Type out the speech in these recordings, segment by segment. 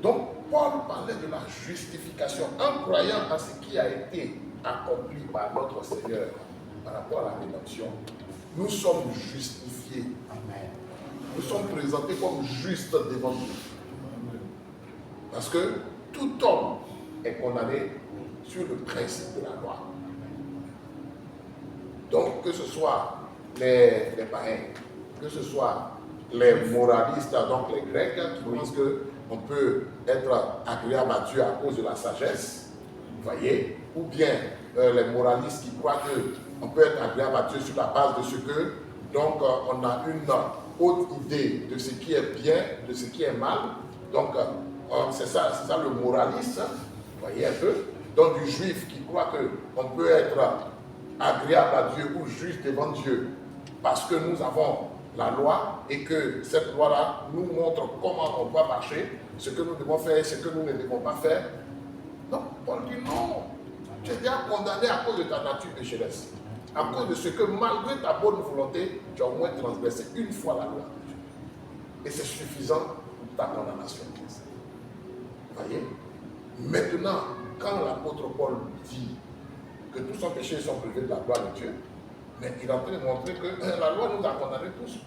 Donc, Paul parlait de la justification en croyant à ce qui a été accompli par notre Seigneur par rapport à la rédemption. Nous sommes justifiés. Amen. Nous sommes présentés comme justes devant Dieu. Parce que tout homme est condamné sur le principe de la loi. Donc, que ce soit les païens, que ce soit les moralistes, donc les Grecs, qui pensent qu'on peut être agréable à Dieu à cause de la sagesse, vous voyez, ou bien les moralistes qui croient qu'on peut être agréable à Dieu sur la base de ce que, donc, on a une haute idée de ce qui est bien, de ce qui est mal. Donc, c'est ça le moraliste, vous voyez un peu. Donc, du juif qui croit qu'on peut être agréable à Dieu ou juste devant Dieu parce que nous avons la loi et que cette loi-là nous montre comment on doit marcher, ce que nous devons faire et ce que nous ne devons pas faire. Non, Paul dit non. Tu es déjà condamné à cause de ta nature pécheresse. À cause de ce que malgré ta bonne volonté, tu as au moins transgressé une fois la loi. Et c'est suffisant pour ta condamnation. Vous voyez? Maintenant, quand l'apôtre Paul dit que tous nos péchés sont privés de la gloire de Dieu, mais il est en train de montrer que la loi nous a condamnés tous.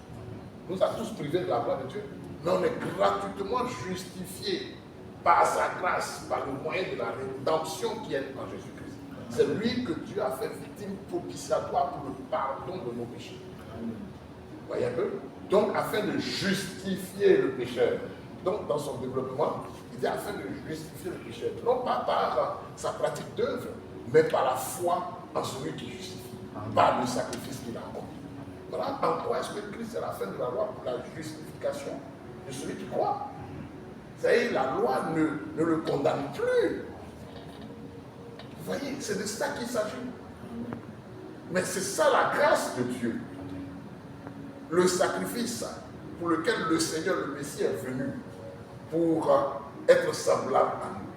Nous a tous privés de la gloire de Dieu. Mais on est gratuitement justifiés par sa grâce, par le moyen de la rédemption qui est en Jésus-Christ. C'est lui que Dieu a fait victime propitiatoire pour le pardon de nos péchés. Vous voyez un peu? Donc, afin de justifier le pécheur, donc dans son développement, il dit afin de justifier le pécheur, non pas par sa pratique d'œuvre, mais par la foi en celui qui justifie, par le sacrifice qu'il a accompli. Voilà en quoi est-ce que Christ est la fin de la loi pour la justification de celui qui croit. C'est-à-dire la loi ne le condamne plus. Vous voyez, c'est de ça qu'il s'agit. Mais c'est ça la grâce de Dieu. Le sacrifice pour lequel le Seigneur, le Messie, est venu pour être semblable à nous.